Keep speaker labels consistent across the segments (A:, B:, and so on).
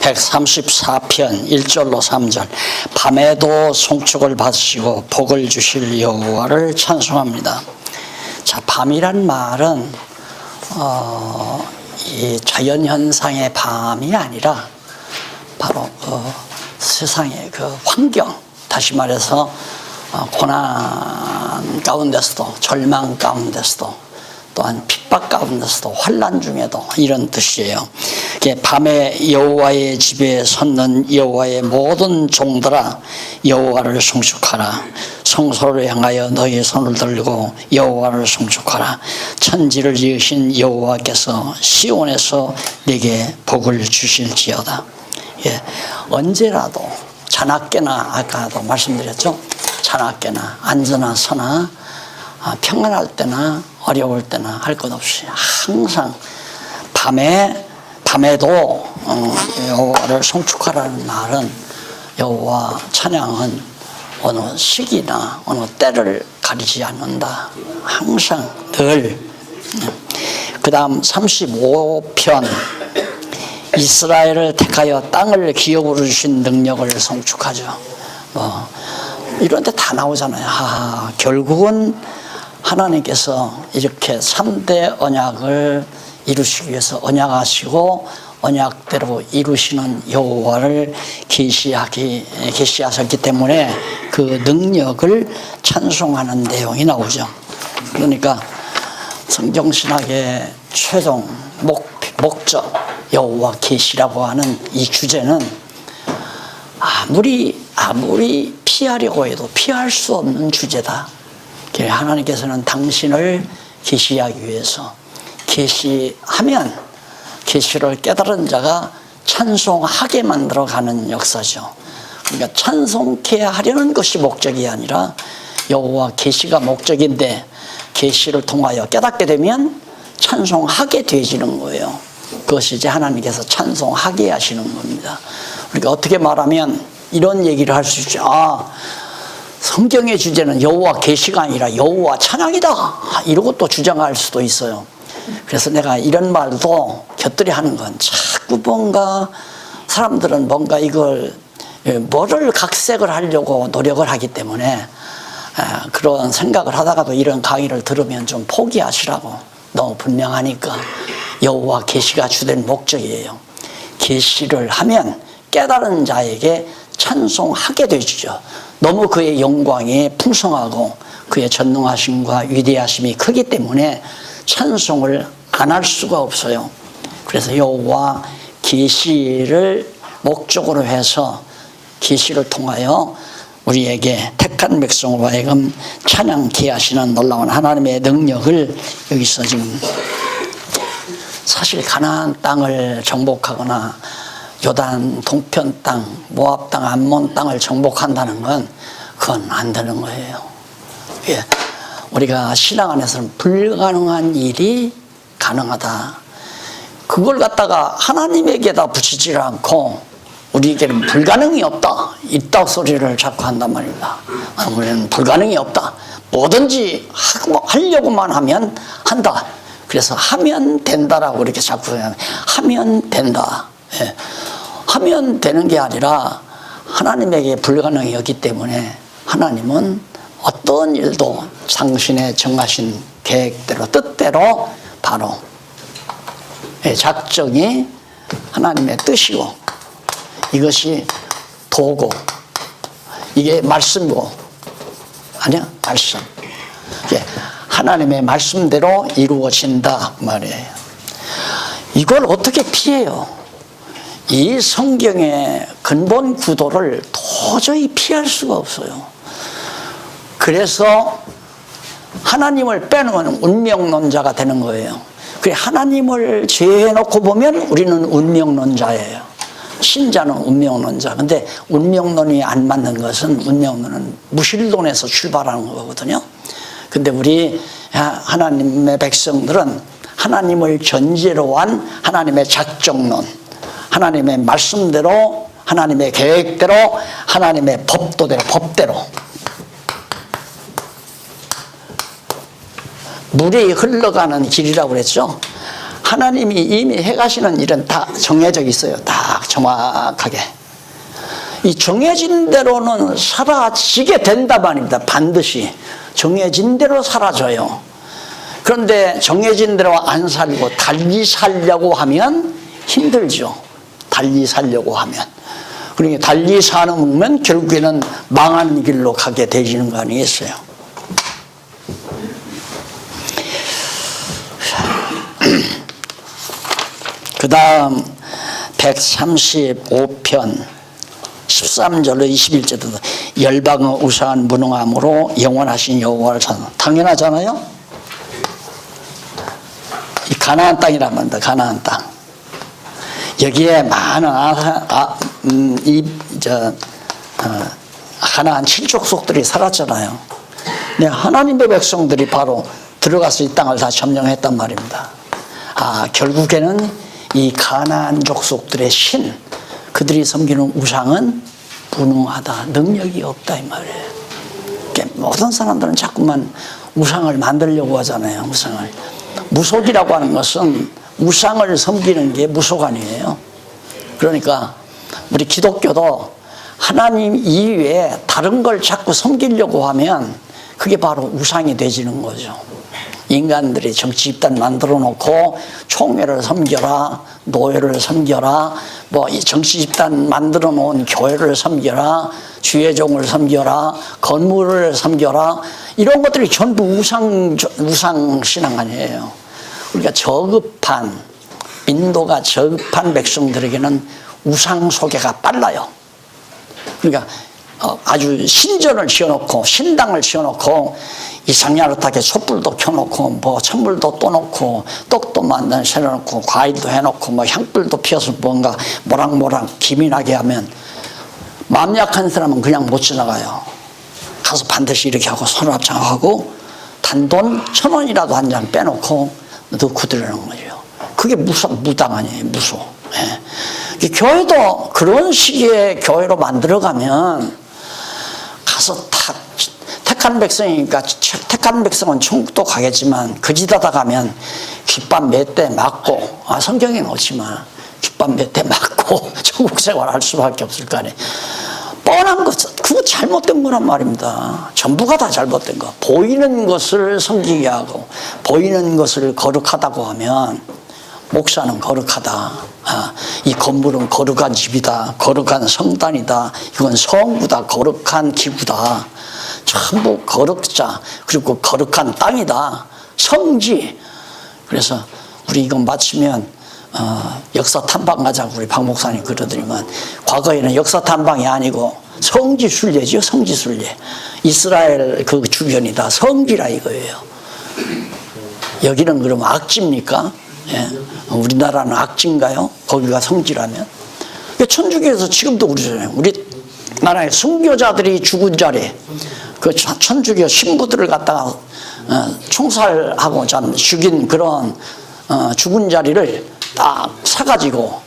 A: 134편 1절로 3절. 밤에도 송축을 받으시고 복을 주실 여호와를 찬송합니다. 자, 밤이란 말은 이 자연현상의 밤이 아니라 바로 세상의 그 환경, 다시 말해서 고난 가운데서도, 절망 가운데서도, 또한 핍박 가운데서도, 환난 중에도, 이런 뜻이에요. 밤에 여호와의 집에 섰는 여호와의 모든 종들아, 여호와를 송축하라. 성소를 향하여 너희 손을 들고 여호와를 송축하라. 천지를 지으신 여호와께서 시온에서 네게 복을 주실지어다. 예, 언제라도 자나깨나, 아까도 말씀드렸죠. 자나깨나 앉으나 서나 평안할 때나 어려울 때나 할 것 없이 항상 밤에도 여호와를 송축하라는 말은, 여호와 찬양은 어느 시기나 어느 때를 가리지 않는다. 항상 늘. 그 다음 35편 이스라엘을 택하여 땅을 기업으로 주신 능력을 송축하죠. 이런 데 다 나오잖아요. 결국은 하나님께서 이렇게 3대 언약을 이루시기 위해서 언약하시고 언약대로 이루시는 여호와를 계시하셨기 때문에 그 능력을 찬송하는 내용이 나오죠. 그러니까 성경신학의 최종 목적, 여호와 계시라고 하는 이 주제는 아무리 피하려고 해도 피할 수 없는 주제다. 하나님께서는 당신을 계시하기 위해서, 계시하면 계시를 깨달은 자가 찬송하게 만들어가는 역사죠. 그러니까 찬송케 하려는 것이 목적이 아니라 여호와 계시가 목적인데, 계시를 통하여 깨닫게 되면 찬송하게 되어지는 거예요. 그것이 이제 하나님께서 찬송하게 하시는 겁니다. 그러니까 어떻게 말하면 이런 얘기를 할 수 있죠. 성경의 주제는 여호와 계시가 아니라 여호와 찬양이다, 이러고 또 주장할 수도 있어요. 그래서 내가 이런 말도 곁들여 하는 건, 자꾸 뭔가 사람들은 뭔가 이걸 뭐를 각색을 하려고 노력을 하기 때문에 그런 생각을 하다가도 이런 강의를 들으면 좀 포기하시라고. 너무 분명하니까 여호와 계시가 주된 목적이에요. 계시를 하면 깨달은 자에게 찬송하게 되죠. 너무 그의 영광이 풍성하고 그의 전능하심과 위대하심이 크기 때문에 찬송을 안 할 수가 없어요. 그래서 여호와 계시를 목적으로 해서 계시를 통하여 우리에게 택한 백성으로 하여금 찬양케 하시는 놀라운 하나님의 능력을 여기서 지금, 사실 가나안 땅을 정복하거나 요단 동편 땅, 모압 땅, 암몬 땅을 정복한다는 건 그건 안 되는 거예요. 예, 우리가 신앙 안에서는 불가능한 일이 가능하다. 그걸 갖다가 하나님에게다 붙이지 않고 우리에게는 불가능이 없다, 있다 소리를 자꾸 한단 말입니다. 우리는 불가능이 없다. 뭐든지 하려고만 하면 한다. 그래서 하면 된다라고 이렇게 자꾸 하면 된다. 예. 하면 되는 게 아니라 하나님에게 불가능이 없기 때문에 하나님은 어떤 일도 당신의 정하신 계획대로, 뜻대로, 바로 작정이 하나님의 뜻이고, 이것이 도고, 이게 말씀이고, 아니야? 말씀. 하나님의 말씀대로 이루어진다 말이에요. 이걸 어떻게 피해요? 이 성경의 근본 구도를 도저히 피할 수가 없어요. 그래서 하나님을 빼놓으면 운명론자가 되는 거예요. 그래, 하나님을 제해놓고 보면 우리는 운명론자예요. 신자는 운명론자. 근데 운명론이 안 맞는 것은, 운명론은 무신론에서 출발하는 거거든요. 근데 우리 하나님의 백성들은 하나님을 전제로 한 하나님의 작정론, 하나님의 말씀대로, 하나님의 계획대로, 하나님의 법대로 물이 흘러가는 길이라고 그랬죠. 하나님이 이미 해가시는 일은 다 정해져 있어요. 딱 정확하게. 이 정해진 대로는 사라지게 된다 말입니다. 반드시 정해진 대로 사라져요. 그런데 정해진 대로 안 살고 달리 살려고 하면 힘들죠. 달리 살려고 하면. 그러니까 달리 사는 결국에는 망하는 길로 가게 되시는 거 아니겠어요? 그 다음 135편 13절로 21절도 열방의 우상은 무능함으로 영원하신 여호와를 찾는, 당연하잖아요. 이 가나안 땅이란 말입니다. 가나안 땅. 여기에 많은 가나안 7족속들이 살았잖아요. 근데 하나님의 백성들이 바로 들어가서 이 땅을 다 점령했단 말입니다. 결국에는 이 가나안 족속들의 신, 그들이 섬기는 우상은 무능하다, 능력이 없다 이 말이에요. 모든 사람들은 자꾸만 우상을 만들려고 하잖아요. 우상을. 무속이라고 하는 것은 우상을 섬기는 게 무속 아니에요. 그러니까 우리 기독교도 하나님 이외에 다른 걸 자꾸 섬기려고 하면 그게 바로 우상이 되지는 거죠. 인간들이 정치 집단 만들어 놓고 총회를 섬겨라, 노예를 섬겨라, 뭐 이 정치 집단 만들어 놓은 교회를 섬겨라, 주의종을 섬겨라, 건물을 섬겨라, 이런 것들이 전부 우상 신앙 아니에요. 우리가 저급한, 인도가 저급한 백성들에게는 우상 소개가 빨라요. 그러니까 아주 신전을 지어놓고 신당을 지어놓고 이상야릇하게 촛불도 켜놓고 뭐 천물도 떠놓고 떡도 만들어놓고 과일도 해놓고 뭐 향불도 피워서 뭔가 모락모락 기민하게 하면 마음 약한 사람은 그냥 못 지나가요. 가서 반드시 이렇게 하고 선언합장하고 단돈 1,000원이라도 한 장 빼놓고 넣고 들어오는 거죠. 그게 무당 아니에요. 무소. 예. 교회도 그런 식의 교회로 만들어가면 가서 택한 백성이니까 택한 백성은 천국도 가겠지만 거짓하다 가면 귓밥 몇 대 맞고, 성경에 넣지만 귓밥 몇 대 맞고 천국 생활할 수밖에 없을 거 아니에요. 뻔한 것, 그거 잘못된 거란 말입니다. 전부가 다 잘못된 거. 보이는 것을 섬기게 하고 보이는 것을 거룩하다고 하면 목사는 거룩하다. 이 건물은 거룩한 집이다. 거룩한 성단이다. 이건 성구다. 거룩한 기구다. 전부 거룩자. 그리고 거룩한 땅이다. 성지. 그래서 우리 이거 마치면 역사 탐방 가자고 우리 박 목사님 그러더니만 과거에는 역사 탐방이 아니고 성지 순례죠. 성지 순례. 이스라엘 그 주변이 다 성지라 이거예요. 여기는 그럼 악지입니까? 예. 우리나라는 악지인가요? 거기가 성지라면? 천주교에서 지금도 그러잖아요. 우리나라의 순교자들이 죽은 자리, 그 천주교 신부들을 갖다가 총살하고 죽인 그런 죽은 자리를 딱 사가지고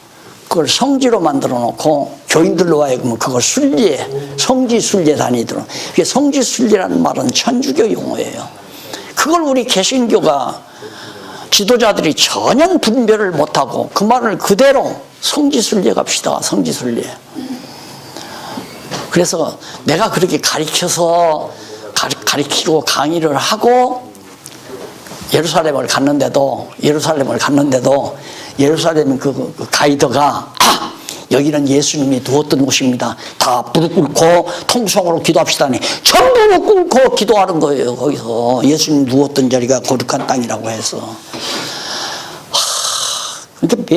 A: 그걸 성지로 만들어 놓고 교인들로 하여금 그걸 순례, 성지 순례 다니도록. 그게 성지 순례라는 말은 천주교 용어예요. 그걸 우리 개신교가 지도자들이 전혀 분별을 못하고 그 말을 그대로 성지순례 갑시다. 성지순례. 그래서 내가 그렇게 가르치고 강의를 하고 예루살렘을 갔는데도 예루살렘 그 가이드가 여기는 예수님이 누웠던 곳입니다. 다 무릎 꿇고 통성으로 기도합시다니 전부 무릎 꿇고 기도하는 거예요. 거기서 예수님 누웠던 자리가 거룩한 땅이라고 해서. 그러니까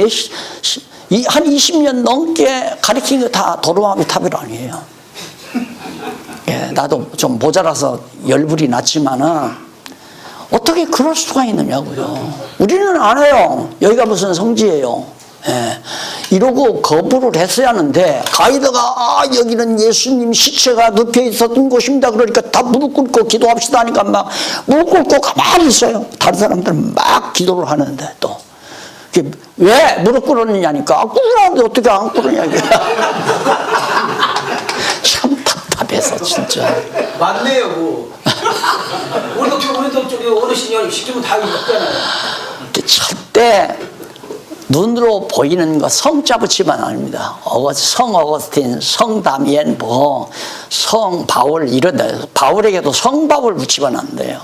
A: 한 20년 넘게 가르친 거 다 도로마비 탑일 아니에요. 예, 나도 좀 모자라서 열불이 났지만은 어떻게 그럴 수가 있느냐고요. 우리는 안 해요. 여기가 무슨 성지예요. 예, 이러고 거부를 했어야 하는데 가이드가 여기는 예수님 시체가 눕혀 있었던 곳입니다. 그러니까 다 무릎 꿇고 기도합시다 하니까 막 무릎 꿇고 가만히 있어요. 다른 사람들은 막 기도를 하는데 또 왜 무릎 꿇었느냐니까 꿇으라는데 어떻게 안 꿇으냐 이게. 참 답답해서 진짜.
B: 맞네요. 뭐. 우리도 저기 어르신이 시키면 다 있잖아요.
A: 절대 눈으로 보이는 거 성자 붙이면 아닙니다. 성 어거스틴, 성 다미엔, 성 바울 이런 바울에게도 성 바울 붙이면 안 돼요.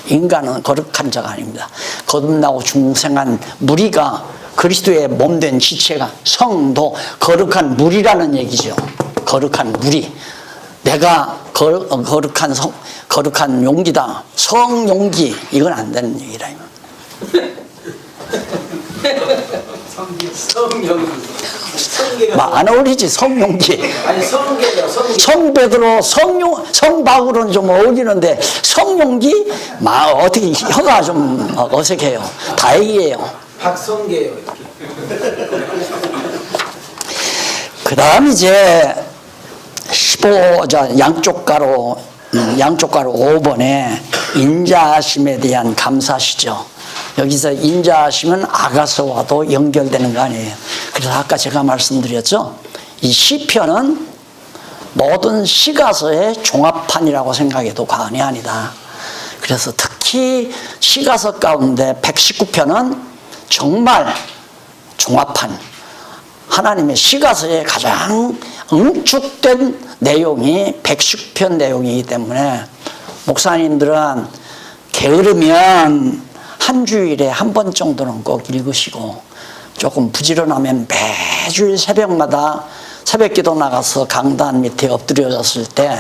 A: 인간은 거룩한 자가 아닙니다. 거듭나고 중생한 무리가 그리스도의 몸된 지체가 성도 거룩한 무리라는 얘기죠. 거룩한 무리. 내가 거룩한 거룩한 용기다. 성용기 이건 안 되는 얘기라. 성용기. 안 어울리지 성용기.
B: 아니 성계요.
A: 성베드로 성바울은 좀 어울리는데 성용기 어떻게 혀가 좀 어색해요. 다행이에요.
B: 박성계요.
A: 그 다음 이제 15자 양쪽 가로 5번에 인자하심에 대한 감사시죠. 여기서 인자하심은 아가서와도 연결되는 거 아니에요. 그래서 아까 제가 말씀드렸죠. 이 시편은 모든 시가서의 종합판이라고 생각해도 과언이 아니다. 그래서 특히 시가서 가운데 119편은 정말 종합판, 하나님의 시가서에 가장 응축된 내용이 110편 내용이기 때문에 목사님들은 게으르면 한 주일에 한 번 정도는 꼭 읽으시고, 조금 부지런하면 매주일 새벽마다 새벽기도 나가서 강단 밑에 엎드려졌을 때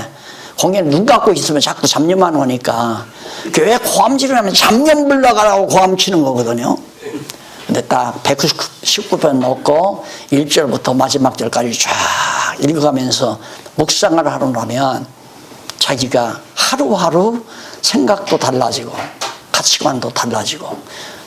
A: 공연 눈 감고 있으면 자꾸 잡념만 오니까 교회 고함질을 하면 잡념 불러가라고 고함 치는 거거든요. 근데 딱 119편 놓고 1절부터 마지막 절까지 쫙 읽어가면서 묵상을 하려면 자기가 하루하루 생각도 달라지고 가치관도 달라지고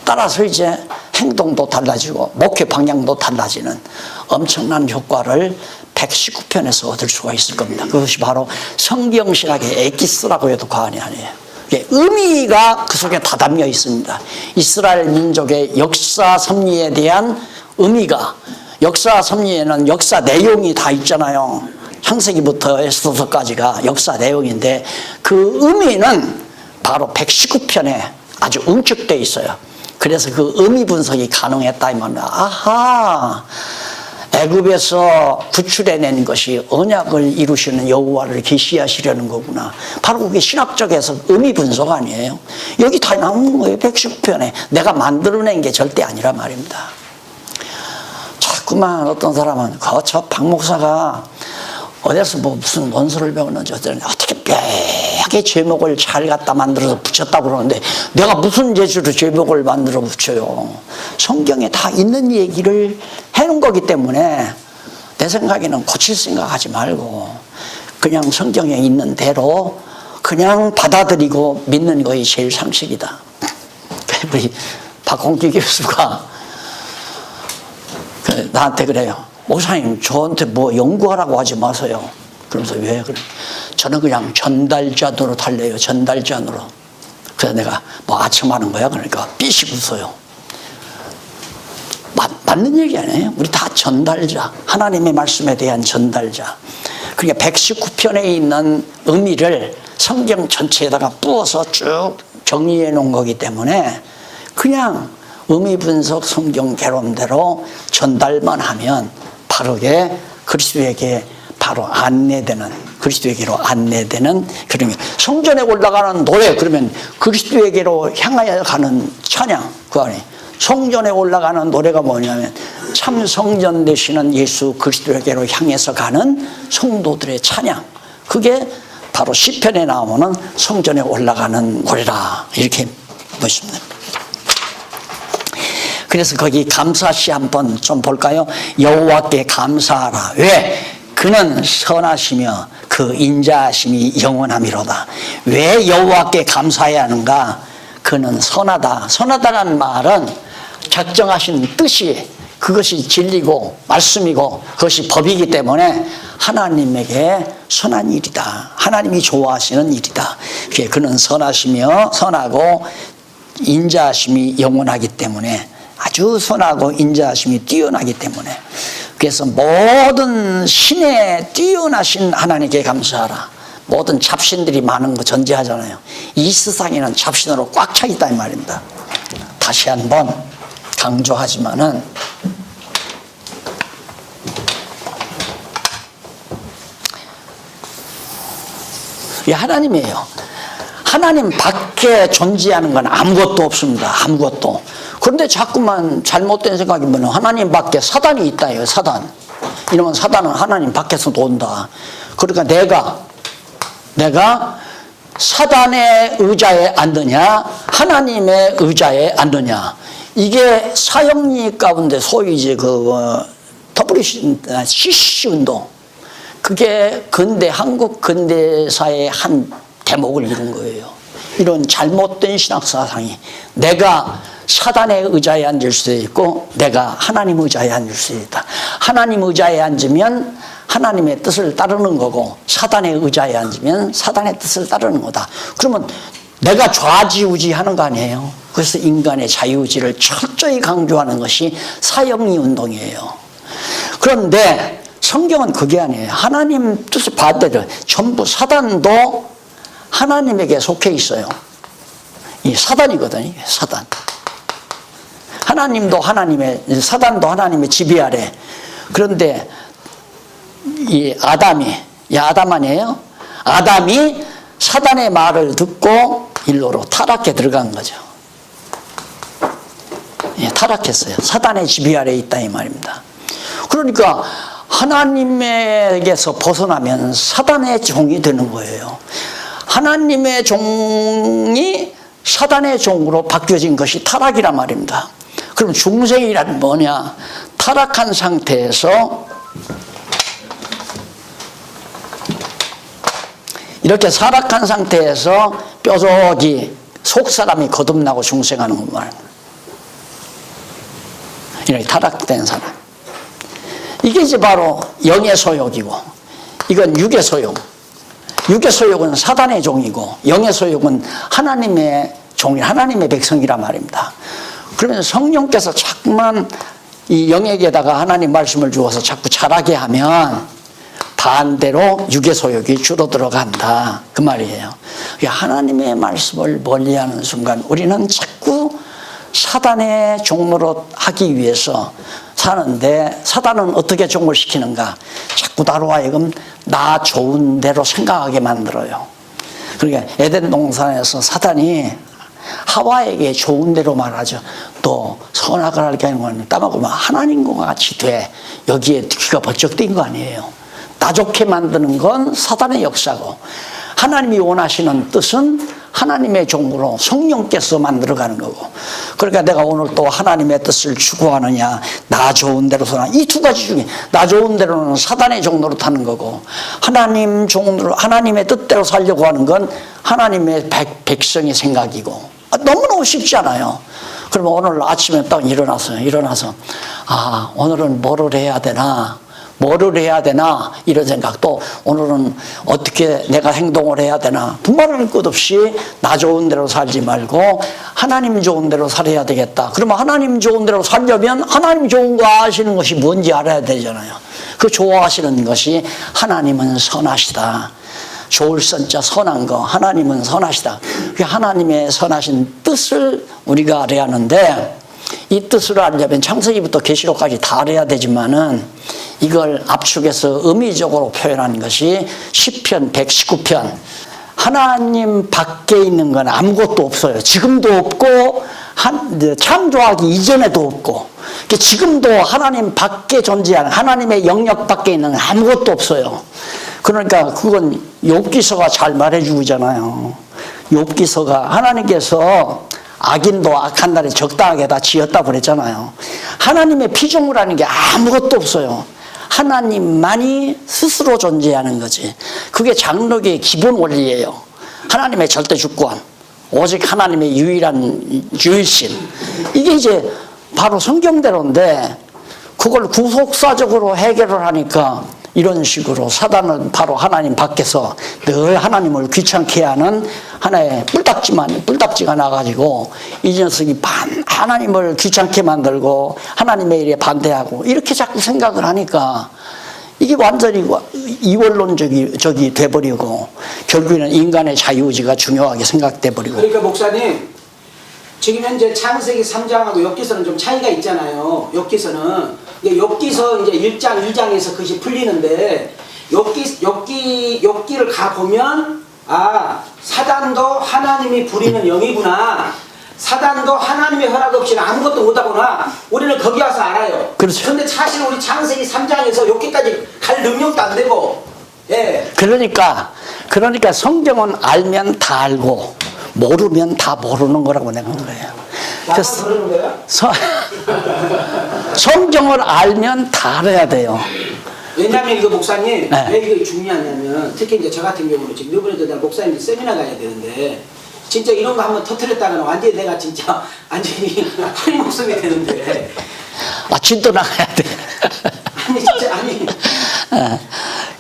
A: 따라서 이제 행동도 달라지고 목회 방향도 달라지는 엄청난 효과를 119편에서 얻을 수가 있을 겁니다. 그것이 바로 성경신학의 엑기스라고 해도 과언이 아니에요. 의미가 그 속에 다 담겨 있습니다. 이스라엘 민족의 역사 섭리에 대한 의미가, 역사 섭리에는 역사 내용이 다 있잖아요. 창세기부터 에스더서까지가 역사 내용인데 그 의미는 바로 119편에 아주 응축되어 있어요. 그래서 그 의미 분석이 가능했다 이 말입니다. 아하, 애굽에서 구출해낸 것이 언약을 이루시는 여호와를 계시하시려는 거구나. 바로 그게 신학적 해석, 의미 분석 아니에요. 여기 다 나오는 거예요. 119편에. 내가 만들어낸 게 절대 아니란 말입니다. 자꾸만 어떤 사람은 저 박 목사가 어디서 무슨 논술을 배웠는지 어떻게 뼈하게 제목을 잘 갖다 만들어서 붙였다고 그러는데 내가 무슨 재주로 제목을 만들어 붙여요. 성경에 다 있는 얘기를 해놓은 거기 때문에 내 생각에는 고칠 생각하지 말고 그냥 성경에 있는 대로 그냥 받아들이고 믿는 것이 제일 상식이다. 우리 박홍기 교수가 나한테 그래요. 목사님, 저한테 뭐 연구하라고 하지 마세요. 그러면서 왜 그래? 저는 그냥 전달자노로 달래요. 전달자노로. 그래서 내가 뭐 아첨하는 거야? 그러니까 삐씩 웃어요. 맞는 얘기 아니에요? 우리 다 전달자. 하나님의 말씀에 대한 전달자. 그러니까 119편에 있는 의미를 성경 전체에다가 부어서 쭉 정리해 놓은 거기 때문에 그냥 의미 분석 성경 개론대로 전달만 하면 바르게 그리스도에게 바로 안내되는, 그리스도에게로 안내되는 그런 게. 성전에 올라가는 노래, 그러면 그리스도에게로 향하여 가는 찬양, 그 안에 성전에 올라가는 노래가 뭐냐면 참 성전 되시는 예수 그리스도에게로 향해서 가는 성도들의 찬양. 그게 바로 시편에 나오는 성전에 올라가는 노래라, 이렇게 보십니다. 그래서 거기 감사시 한번 좀 볼까요? 여호와께 감사하라. 왜? 그는 선하시며 그 인자하심이 영원함이로다. 왜 여호와께 감사해야 하는가? 그는 선하다. 선하다는 말은 작정하신 뜻이, 그것이 진리고 말씀이고 그것이 법이기 때문에 하나님에게 선한 일이다. 하나님이 좋아하시는 일이다. 그는 선하시며 선하고 인자하심이 영원하기 때문에, 아주 선하고 인자하심이 뛰어나기 때문에, 그래서 모든 신에 뛰어나신 하나님께 감사하라. 모든 잡신들이 많은 거 전제하잖아요. 이 세상에는 잡신으로 꽉 차 있다 이 말입니다. 다시 한번 강조하지만은 이게 하나님이에요. 하나님 밖에 존재하는 건 아무것도 없습니다. 아무것도. 그런데 자꾸만 잘못된 생각이면 하나님 밖에 사단이 있다요. 사단. 이러면 사단은 하나님 밖에서 온다. 그러니까 내가 사단의 의자에 앉느냐 하나님의 의자에 앉느냐, 이게 사형리 가운데 소위 이제 CC 운동, 그게 한국 근대사의 한 대목을 이룬 거예요. 이런 잘못된 신학사상이 내가 사단의 의자에 앉을 수도 있고 내가 하나님 의자에 앉을 수도 있다. 하나님 의자에 앉으면 하나님의 뜻을 따르는 거고 사단의 의자에 앉으면 사단의 뜻을 따르는 거다. 그러면 내가 좌지우지하는 거 아니에요. 그래서 인간의 자유의지를 철저히 강조하는 것이 사형리 운동이에요. 그런데 성경은 그게 아니에요. 하나님 뜻을 받들어 전부 사단도 하나님에게 속해 있어요. 이 사단이거든요. 사단. 사단도 하나님의 지배 아래. 그런데 이 아담 아니에요? 아담이 사단의 말을 듣고 일로로 타락해 들어간 거죠. 예, 타락했어요. 사단의 지배 아래에 있다 이 말입니다. 그러니까 하나님에게서 벗어나면 사단의 종이 되는 거예요. 하나님의 종이 사단의 종으로 바뀌어진 것이 타락이란 말입니다. 그럼 중생이란 뭐냐? 타락한 상태에서 이렇게 사락한 상태에서 뾰족이 속사람이 거듭나고 중생하는 것 말입니다. 이렇게 타락된 사람. 이게 이제 바로 영의 소욕이고, 이건 육의 소욕. 육의 소욕은 사단의 종이고, 영의 소욕은 하나님의 종이, 하나님의 백성이란 말입니다. 그러면 성령께서 자꾸만 이 영에게다가 하나님 말씀을 주어서 자꾸 자라게 하면 반대로 육의 소욕이 줄어들어 간다. 그 말이에요. 하나님의 말씀을 멀리하는 순간 우리는 자꾸 사단의 종으로 하기 위해서 사는데, 사단은 어떻게 종을 시키는가? 자꾸 나로 하여금 나 좋은 대로 생각하게 만들어요. 그러니까 에덴 동산에서 사단이 하와에게 좋은 대로 말하죠. 또 선악을 알게 하는 건 따먹으면 하나님과 같이 돼. 여기에 귀가 번쩍 뜬 거 아니에요. 나 좋게 만드는 건 사단의 역사고, 하나님이 원하시는 뜻은 하나님의 종으로 성령께서 만들어가는 거고. 그러니까 내가 오늘 또 하나님의 뜻을 추구하느냐, 나 좋은 대로 사나, 이 두 가지 중에 나 좋은 대로는 사단의 종로로 타는 거고, 하나님 종으로 하나님의 뜻대로 살려고 하는 건 하나님의 백성의 생각이고. 너무너무 쉽지 않아요. 그러면 오늘 아침에 딱 일어나서 오늘은 뭐를 해야 되나 이런 생각, 또 오늘은 어떻게 내가 행동을 해야 되나, 분말할 것 없이 나 좋은 대로 살지 말고 하나님 좋은 대로 살아야 되겠다. 그러면 하나님 좋은 대로 살려면 하나님 좋은 거 아시는 것이 뭔지 알아야 되잖아요. 그 좋아하시는 것이 하나님은 선하시다. 좋을 선자 선한 거, 하나님은 선하시다. 하나님의 선하신 뜻을 우리가 알아야 하는데, 이 뜻을 알려면 창세기부터 계시록까지 다 알아야 되지만은 이걸 압축해서 의미적으로 표현한 것이 시편 119편. 하나님 밖에 있는 건 아무것도 없어요. 지금도 없고 창조하기 이전에도 없고, 지금도 하나님 밖에 존재하는, 하나님의 영역 밖에 있는 아무것도 없어요. 그러니까 그건 욥기서가 잘 말해주고 있잖아요. 욥기서가 하나님께서 악인도 악한 날에 적당하게 다 지었다고 그랬잖아요. 하나님의 피조물이라는 게 아무것도 없어요. 하나님만이 스스로 존재하는 거지. 그게 장로교의 기본 원리예요. 하나님의 절대 주권, 오직 하나님의 유일한 유일신. 이게 이제 바로 성경대로인데, 그걸 구속사적으로 해결을 하니까 이런 식으로 사단은 바로 하나님 밖에서 늘 하나님을 귀찮게 하는 하나의 뿔딱지가 나가지고, 이 녀석이 하나님을 귀찮게 만들고 하나님의 일에 반대하고 이렇게 자꾸 생각을 하니까 이게 완전히 이원론적이 돼버리고, 결국에는 인간의 자유의지가 중요하게 생각돼 버리고.
B: 그러니까 목사님, 지금 현재 창세기 3장하고 욥기서는 좀 차이가 있잖아요. 욥기서는 욥기서 이제 1장 2장에서 그것이 풀리는데 욥기를 가 보면 사단도 하나님이 부리는 영이구나. 사단도 하나님의 허락 없이는 아무것도 못하구나. 우리는 거기 와서 알아요.
A: 그렇죠.
B: 근데 사실 우리 창세기 3장에서 욥기까지 갈 능력도 안 되고. 예.
A: 그러니까 성경은 알면 다 알고 모르면 다 모르는 거라고 내가 한 거예요.
B: 나만 그러는 거예요?
A: 성경을 알면 다 알아야 돼요.
B: 왜냐하면 이거 목사님
A: 네.
B: 왜 이거 중요하냐면 특히 이제 저 같은 경우는 지금 이번에도 내가 목사님 세미나 가야 되는데 진짜 이런 거 한번 터뜨렸다가는 완전히 내가 진짜 완전히 한 목숨이 되는데
A: 진도 나가야 돼.
B: 아니 진짜 아니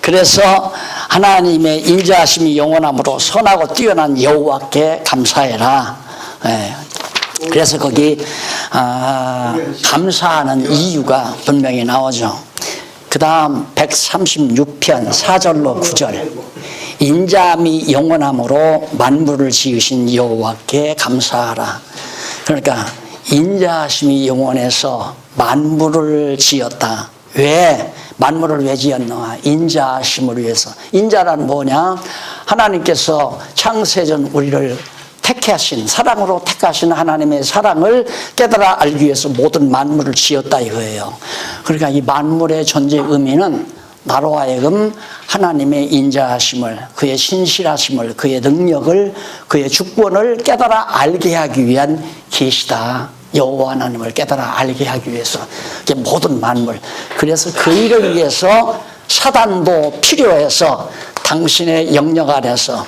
A: 그래서 하나님의 인자하심이 영원함으로 선하고 뛰어난 여호와께 감사해라. 예. 그래서 거기 감사하는 이유가 분명히 나오죠. 그 다음 136편 4절로 9절 인자함이 영원함으로 만물을 지으신 여호와께 감사하라. 그러니까 인자하심이 영원해서 만물을 지었다. 왜? 만물을 왜 지었나? 인자하심을 위해서. 인자란 뭐냐? 하나님께서 창세전 우리를 택하신, 사랑으로 택하신 하나님의 사랑을 깨달아 알기 위해서 모든 만물을 지었다 이거예요. 그러니까 이 만물의 존재의 의미는 나로 하여금 하나님의 인자하심을, 그의 신실하심을, 그의 능력을, 그의 주권을 깨달아 알게 하기 위한 계시다. 여호와 하나님을 깨달아 알게 하기 위해서 모든 만물. 그래서 그 일을 위해서 사단도 필요해서 당신의 영역 안에서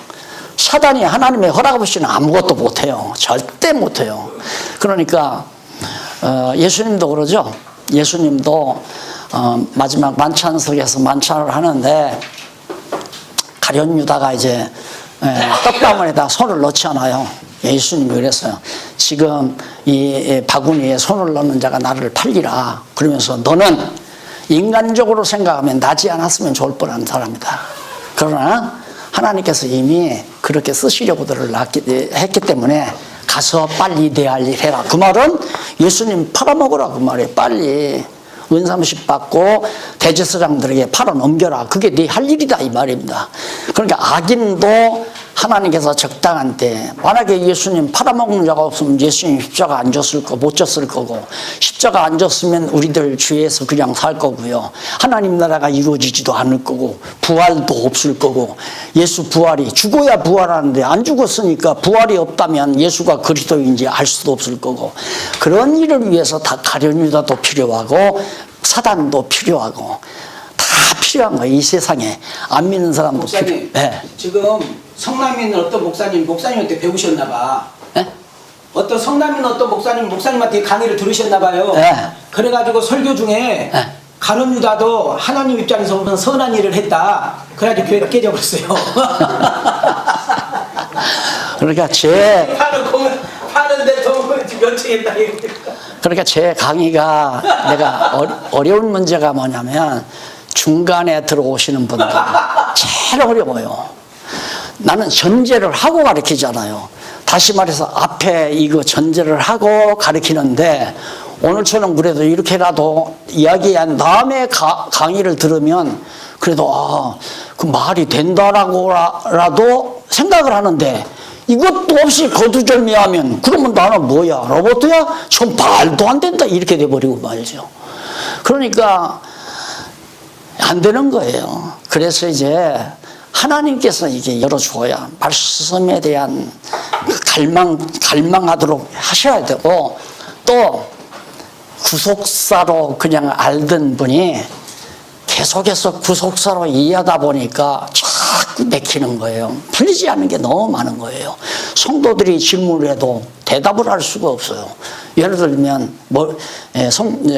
A: 사단이 하나님의 허락 없이는 아무것도 못해요. 절대 못해요. 그러니까 예수님도 그러죠. 예수님도 마지막 만찬석에서 만찬을 하는데 가룟 유다가 이제 떡바구니에다 손을 넣지 않아요. 예수님이 그랬어요. 지금 이 바구니에 손을 넣는 자가 나를 팔리라. 그러면서 너는 인간적으로 생각하면 나지 않았으면 좋을 뻔한 사람이다. 그러나 하나님께서 이미 그렇게 쓰시려고들 했기 때문에 가서 빨리 내 할 일 해라. 그 말은 예수님 팔아먹으라 그 말이에요. 빨리 은삼십 받고 대제사장들에게 팔아 넘겨라. 그게 네 할 일이다 이 말입니다. 그러니까 악인도 하나님께서 적당한 때 만약에 예수님 팔아먹는 자가 없으면 예수님 십자가 안 졌을 거 못 졌을 거고 십자가 안 졌으면 우리들 주위에서 그냥 살 거고요. 하나님 나라가 이루어지지도 않을 거고 부활도 없을 거고 예수 부활이 죽어야 부활하는데 안 죽었으니까 부활이 없다면 예수가 그리스도인지 알 수도 없을 거고 그런 일을 위해서 다 가룟 유다도 필요하고 사단도 필요하고 다 필요한 거예요. 이 세상에 안 믿는 사람도
B: 목사님
A: 네.
B: 지금 성남에 있는 어떤 목사님한테 배우셨나 봐.
A: 네?
B: 어떤 성남에 있는 어떤 목사님한테 강의를 들으셨나 봐요.
A: 네.
B: 그래가지고 설교 중에
A: 네.
B: 가룟 유다도 하나님 입장에서 보면 선한 일을 했다. 그래가지고 교회가 깨져버렸어요.
A: 그러니까
B: 파는데 돈 면책했다.
A: 그러니까 제 강의가 내가 어려운 문제가 뭐냐면 중간에 들어오시는 분들 제일 어려워요. 나는 전제를 하고 가르치잖아요. 다시 말해서 앞에 이거 전제를 하고 가르치는데 오늘처럼 그래도 이렇게라도 이야기한 다음에 강의를 들으면 그래도 그 말이 된다라고라도 생각을 하는데 이것도 없이 거두절미하면 그러면 나는 뭐야? 로봇이야? 전 말도 안 된다 이렇게 돼버리고 말이죠. 그러니까 안 되는 거예요. 그래서 이제 하나님께서 이게 열어주어야 말씀에 대한 갈망하도록 하셔야 되고 또 구속사로 그냥 알던 분이 계속해서 구속사로 이해하다 보니까 자꾸 맥히는 거예요. 풀리지 않는 게 너무 많은 거예요. 성도들이 질문을 해도 대답을 할 수가 없어요. 예를 들면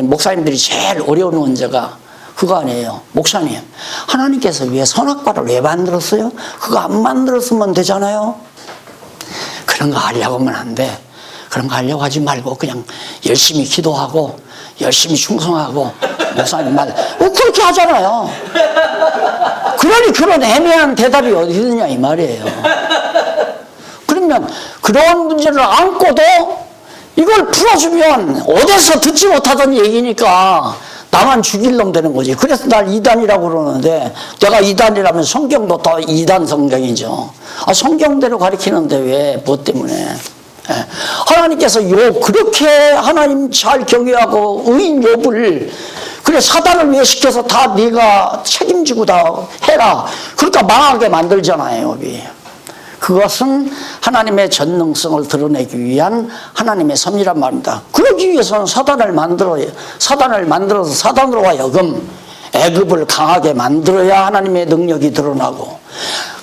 A: 목사님들이 제일 어려운 문제가 그거 아니에요. 목사님, 하나님께서 왜 선악과를 왜 만들었어요? 그거 안 만들었으면 되잖아요. 그런 거 하려고 하면 안 돼. 그런 거 하려고 하지 말고 그냥 열심히 기도하고 열심히 충성하고 목사님 말 그렇게 하잖아요. 그러니 그런 애매한 대답이 어디 있느냐 이 말이에요. 그러면 그런 문제를 안고도 이걸 풀어주면 어디서 듣지 못하던 얘기니까 나만 죽일 놈 되는 거지. 그래서 날 이단이라고 그러는데, 내가 이단이라면 성경도 더 이단 성경이죠. 성경대로 가르치는데 왜, 뭐 때문에. 예. 하나님께서 그렇게 하나님 잘 경외하고 의인 욥을 그래 사단을 왜 시켜서 다 네가 책임지고 다 해라. 그러니까 망하게 만들잖아요, 욥이. 그것은 하나님의 전능성을 드러내기 위한 하나님의 섭리란 말입니다. 그러기 위해서는 사단을 만들어서 사단으로 하여금 애굽을 강하게 만들어야 하나님의 능력이 드러나고,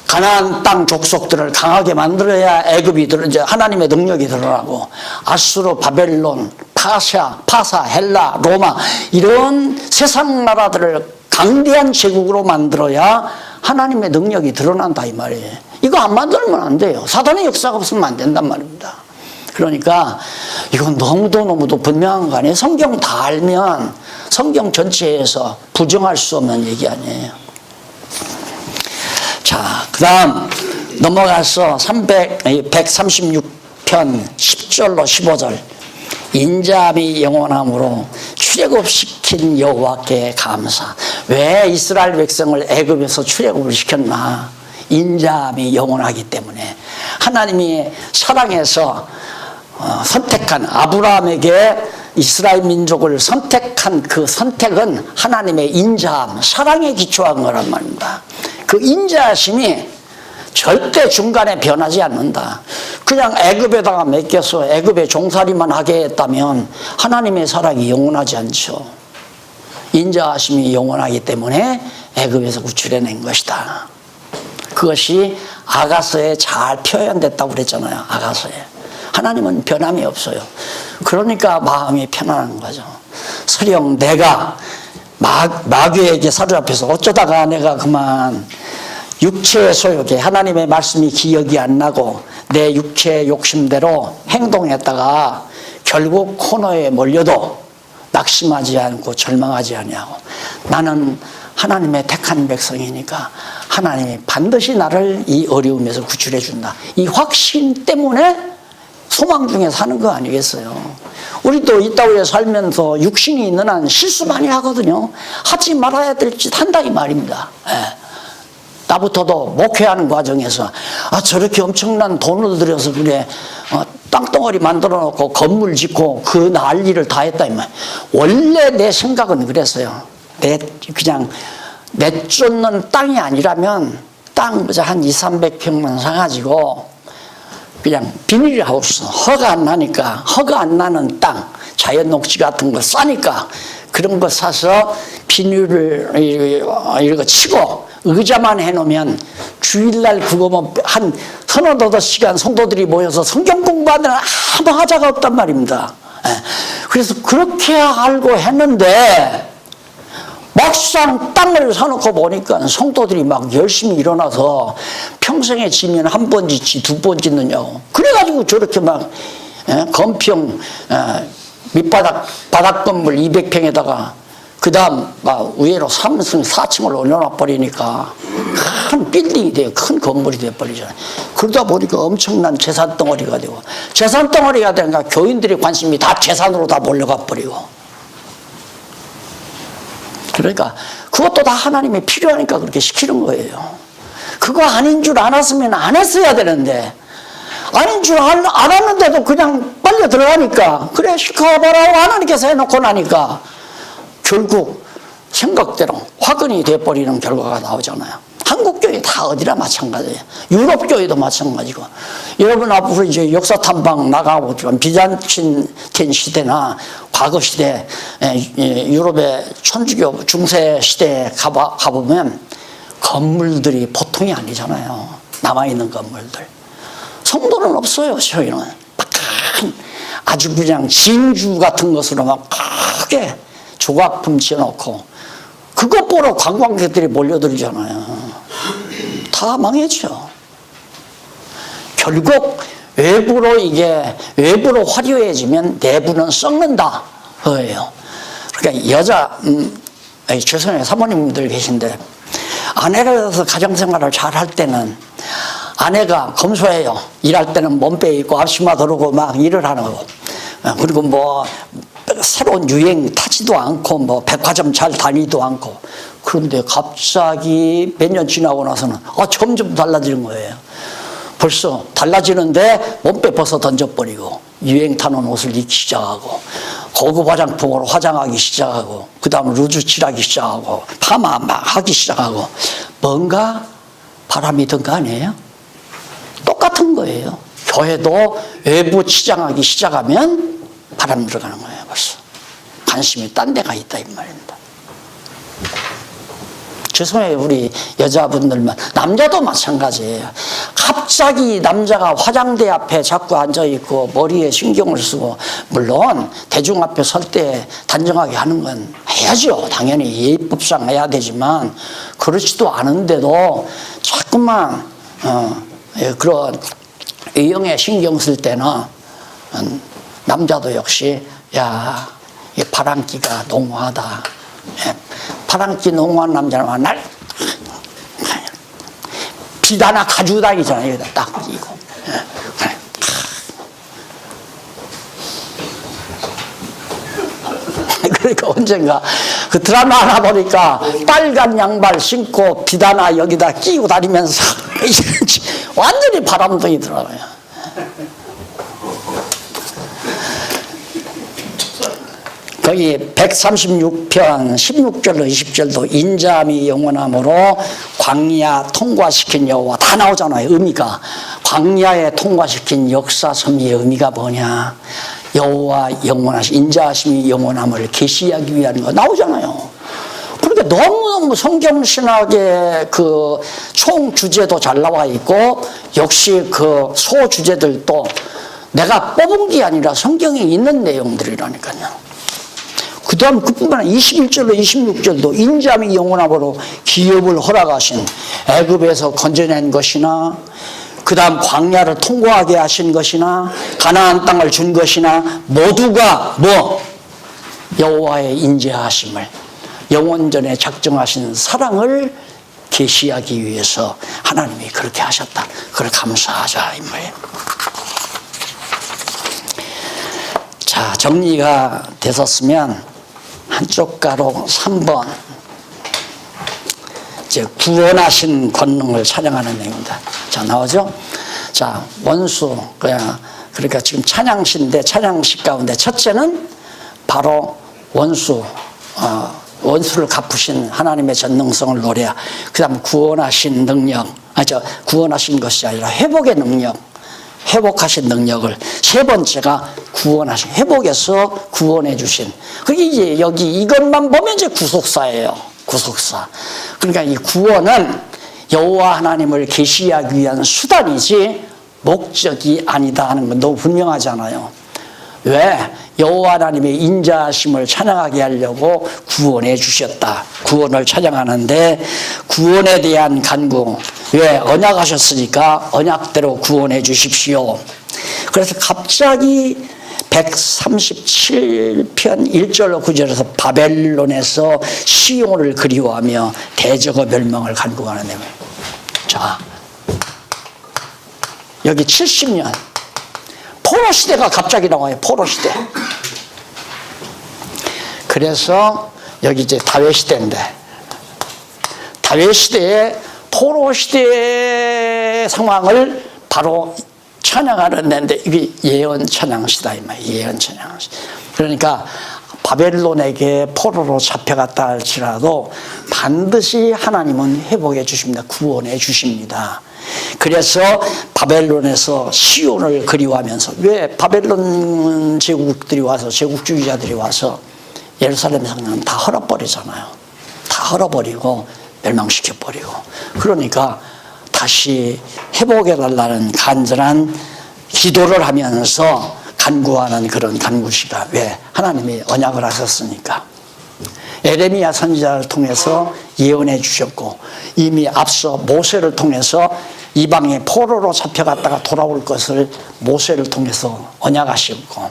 A: 가나안 땅 족속들을 강하게 만들어야 애굽이 이제 하나님의 능력이 드러나고, 아수르, 바벨론, 파사, 헬라, 로마 이런 세상 나라들을 강대한 제국으로 만들어야 하나님의 능력이 드러난다 이 말이에요. 이거 안 만들면 안 돼요. 사단의 역사가 없으면 안 된단 말입니다. 그러니까 이건 너무도 분명한 거 아니에요. 성경 다 알면 성경 전체에서 부정할 수 없는 얘기 아니에요. 자, 그 다음 넘어가서 136편 10절로 15절. 인자함이 영원함으로 출애굽시킨 여호와께 감사. 왜 이스라엘 백성을 애굽에서 출애굽을 시켰나? 인자함이 영원하기 때문에. 하나님이 사랑해서 선택한, 아브라함에게 이스라엘 민족을 선택한 그 선택은 하나님의 인자함, 사랑에 기초한 거란 말입니다. 그 인자하심이 절대 중간에 변하지 않는다. 그냥 애굽에다가 맡겨서 애굽에 종살이만 하게 했다면 하나님의 사랑이 영원하지 않죠. 인자하심이 영원하기 때문에 애굽에서 구출해낸 것이다. 그것이 아가서에 잘 표현됐다고 그랬잖아요. 아가서에. 하나님은 변함이 없어요. 그러니까 마음이 편안한 거죠. 설령 내가 마귀에게 사로잡혀서 어쩌다가 내가 그만 육체의 소욕에 하나님의 말씀이 기억이 안 나고 내 육체의 욕심대로 행동했다가 결국 코너에 몰려도 낙심하지 않고 절망하지 아니하고, 나는 하나님의 택한 백성이니까 하나님이 반드시 나를 이 어려움에서 구출해 준다. 이 확신 때문에 소망 중에 사는 거 아니겠어요? 우리도 이 땅에 살면서 육신이 있는 한 실수 많이 하거든요. 하지 말아야 될 짓 한다 이 말입니다. 예. 나부터도 목회하는 과정에서 저렇게 엄청난 돈을 들여서 그래 땅덩어리 만들어 놓고 건물 짓고 그 난리를 다 했다 이 말. 원래 내 생각은 그랬어요. 그냥 내쫓는 땅이 아니라면 땅 한 200~300평만 사가지고 그냥 비닐하우스, 허가 안 나니까, 허가 안 나는 땅, 자연 녹지 같은 거 싸니까 그런 거 사서 비닐을 이렇게 치고 의자만 해놓으면 주일날 그거 뭐 한 3~5시간 성도들이 모여서 성경 공부하는 아무 하자가 없단 말입니다. 그래서 그렇게 알고 했는데 막상 땅을 사놓고 보니까 성도들이 막 열심히 일어나서 평생에 지면 한 번 짓지 2번 짓느냐고. 그래가지고 저렇게 막 건평 바닥 건물 200평에다가 그 다음 위에로 3층 4층을 올려놔 버리니까 큰 빌딩이 돼요. 큰 건물이 돼버리잖아요. 그러다 보니까 엄청난 재산 덩어리가 되고, 재산 덩어리가 되니까 교인들의 관심이 다 재산으로 다 몰려가 버리고. 그러니까 그것도 다 하나님이 필요하니까 그렇게 시키는 거예요. 그거 아닌 줄 알았으면 안 했어야 되는데, 아닌 줄 알았는데도 그냥 빨려 들어가니까, 그래 시켜봐라고 하나님께서 해놓고 나니까 결국 생각대로 화근이 돼버리는 결과가 나오잖아요. 한국 교회 다 어디나 마찬가지예요. 유럽 교회도 마찬가지고. 여러분 앞으로 이제 역사 탐방 나가고 비잔틴 시대나 과거 시대, 유럽의 천주교 중세 시대에 가보면 건물들이 보통이 아니잖아요. 남아있는 건물들. 성도는 없어요. 저희는 아주 그냥 진주 같은 것으로 막 크게 조각품 지어놓고 그것 보러 관광객들이 몰려들잖아요. 다 망했죠. 결국 외부로 화려해지면 내부는 썩는다. 그거예요. 그러니까 죄송해요. 사모님들 계신데, 아내가 돼서 가정생활을 잘 할 때는 아내가 검소해요. 일할 때는 몸빼 입고 앞치마 두르고 막 일을 하는 거고, 그리고 뭐 새로운 유행 타지도 않고 뭐 백화점 잘 다니도 않고. 그런데 갑자기 몇 년 지나고 나서는 점점 달라지는 거예요. 벌써 달라지는데 몸빼 벗어 던져버리고 유행 타는 옷을 입기 시작하고 고급 화장품으로 화장하기 시작하고 그 다음 루즈 칠하기 시작하고 파마 막 하기 시작하고 뭔가 바람이 든 거 아니에요? 똑같은 거예요. 교회도 외부 치장하기 시작하면 바람 들어가는 거예요. 벌써 관심이 딴 데가 있다 이 말입니다. 죄송해요. 우리 여자분들만, 남자도 마찬가지예요. 갑자기 남자가 화장대 앞에 자꾸 앉아있고 머리에 신경을 쓰고, 물론 대중 앞에 설 때 단정하게 하는 건 해야죠. 당연히 예법상 해야 되지만 그렇지도 않은데도 자꾸만 그런 의형에 신경 쓸 때는 남자도 역시 야, 이 바람기가 농후하다. 바람기 농후한 남자는 날 빛 하나 가지고 다니잖아요. 여기다 딱 끼고. 그러니까 언젠가 그 드라마 하나 보니까 빨간 양발 신고 빛 하나 여기다 끼고 다니면서 완전히 바람둥이 들어가요. 거기 136편 16절로 20절도 인자함이 영원함으로 광야 통과시킨 여호와 다 나오잖아요. 의미가 광야에 통과시킨 역사섬의 의미가 뭐냐, 여호와 영원하신 인자하심이 영원함을 계시하기 위한 거 나오잖아요. 그러니까 너무너무 성경신학의 그 총 주제도 잘 나와 있고 역시 그 소 주제들도 내가 뽑은 게 아니라 성경에 있는 내용들이라니까요. 그 다음 그뿐만 아니라 21절로 26절도 인자함이 영원함으로 기업을 허락하신, 애굽에서 건져낸 것이나 그 다음 광야를 통과하게 하신 것이나 가나안 땅을 준 것이나 모두가 뭐 여호와의 인자하심을, 영원전에 작정하신 사랑을 계시하기 위해서 하나님이 그렇게 하셨다. 그걸 감사하자 이 말이에요. 자, 정리가 되었으면 한쪽 가로 3번 이제 구원하신 권능을 찬양하는 내용입니다. 자, 나오죠? 자, 원수, 그러니까 지금 찬양시인데 찬양시 가운데 첫째는 바로 원수를 갚으신 하나님의 전능성을 노래하. 그 다음 구원하신 능력, 구원하신 것이 아니라 회복의 능력, 회복하신 능력을. 세 번째가 구원하신, 회복해서 구원해 주신. 그게 이제 여기 이것만 보면 이제 구속사예요. 구속사. 그러니까 이 구원은 여호와 하나님을 계시하기 위한 수단이지 목적이 아니다 하는 건 너무 분명하잖아요. 왜? 여호와 하나님의 인자하심을 찬양하게 하려고 구원해 주셨다. 구원을 찬양하는데 구원에 대한 간구. 왜? 언약하셨으니까 언약대로 구원해 주십시오. 그래서 갑자기 137편 1절로 9절에서 바벨론에서 시온을 그리워하며 대적의 멸망을 간구하는 내용. 자, 여기 70년 포로 시대가 갑자기 나와요. 포로 시대. 그래서 여기 이제 다윗 시대인데, 다윗 시대에 포로 시대의 상황을 바로 찬양하는 데인데 이게 예언 찬양시다 이 말이에요. 예언 찬양시. 그러니까 바벨론에게 포로로 잡혀갔다 할지라도 반드시 하나님은 회복해 주십니다. 구원해 주십니다. 그래서 바벨론에서 시온을 그리워하면서, 왜 바벨론 제국들이 와서, 제국주의자들이 와서 예루살렘 성전 다 헐어버리잖아요. 다 헐어버리고 멸망시켜버리고. 그러니까 다시 회복해달라는 간절한 기도를 하면서 간구하는 그런 간구시가, 왜? 하나님이 언약을 하셨으니까. 에레미야 선지자를 통해서 예언해 주셨고, 이미 앞서 모세를 통해서 이방의 포로로 잡혀갔다가 돌아올 것을 모세를 통해서 언약하셨고,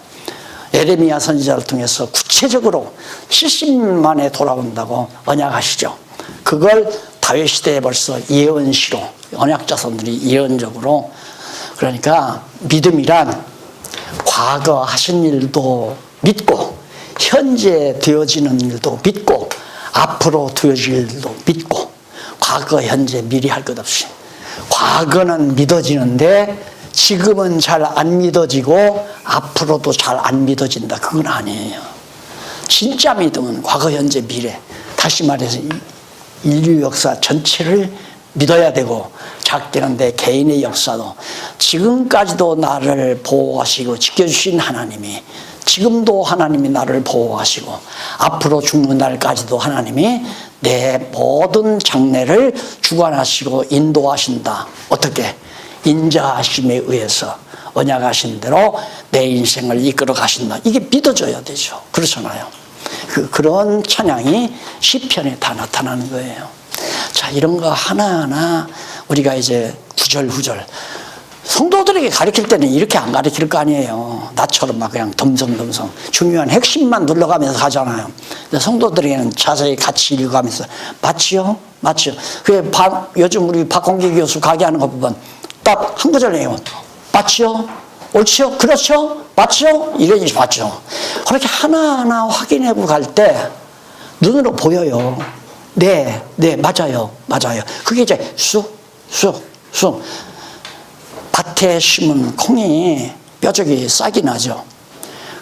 A: 에레미야 선지자를 통해서 구체적으로 70년 만에 돌아온다고 언약하시죠. 그걸 다윗 시대에 벌써 예언시로 언약자손들이 예언적으로. 그러니까 믿음이란 과거 하신 일도 믿고, 현재 되어지는 일도 믿고, 앞으로 되어질 일도 믿고, 과거, 현재, 미리 할 것 없이. 과거는 믿어지는데 지금은 잘 안 믿어지고 앞으로도 잘 안 믿어진다. 그건 아니에요. 진짜 믿음은 과거, 현재, 미래. 다시 말해서 인류 역사 전체를 믿어야 되고, 작게는 내 개인의 역사도 지금까지도 나를 보호하시고 지켜주신 하나님이, 지금도 하나님이 나를 보호하시고 앞으로 죽는 날까지도 하나님이 내 모든 장래를 주관하시고 인도하신다. 어떻게? 인자하심에 의해서 언약하신 대로 내 인생을 이끌어 가신다. 이게 믿어져야 되죠. 그렇잖아요. 그런 찬양이 시편에 다 나타나는 거예요. 자, 이런 거 하나하나 우리가 이제 구절구절 성도들에게 가르칠 때는 이렇게 안 가르칠 거 아니에요. 나처럼 막 그냥 덤성덤성 중요한 핵심만 눌러가면서 하잖아요. 근데 성도들에게는 자세히 같이 읽어가면서 맞지요? 맞지요? 요즘 우리 박홍기 교수 강의하는 거 보면 딱 한 구절이에요. 맞지요? 옳지요? 그렇죠? 맞지요? 이래야지 맞죠. 그렇게 하나하나 확인하고 갈 때 눈으로 보여요. 네, 맞아요. 그게 이제 쑥. 밭에 심은 콩이 뼈저기 싹이 나죠.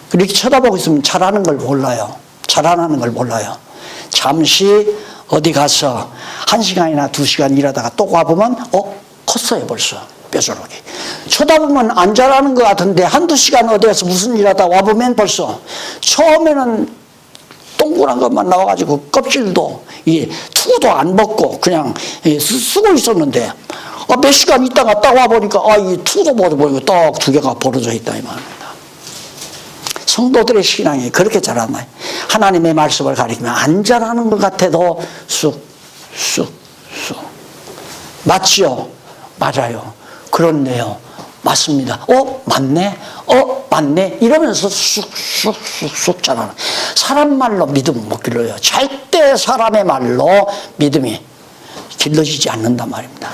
A: 그렇게 쳐다보고 있으면 자라는 걸 몰라요. 자라나는 걸 몰라요. 잠시 어디 가서 1시간이나 2시간 일하다가 또 와보면 컸어요 벌써 뼈저록이. 쳐다보면 안 자라는 것 같은데 한두 시간 어디 가서 무슨 일하다 와보면 벌써 처음에는 동그란 것만 나와가지고 껍질도 투도 안 벗고 그냥 쓰고 있었는데 몇 시간 있다가 딱 와보니까 이 투도 못 보이고 딱 두 개가 벌어져 있다 이 말입니다. 성도들의 신앙이 그렇게 자라나요. 하나님의 말씀을 가리키면 안 자라는 것 같아도 쑥. 맞지요? 맞아요. 그렇네요. 맞습니다. 맞네. 이러면서 쑥 자라는. 사람 말로 믿음 못 길러요. 절대 사람의 말로 믿음이 길러지지 않는단 말입니다.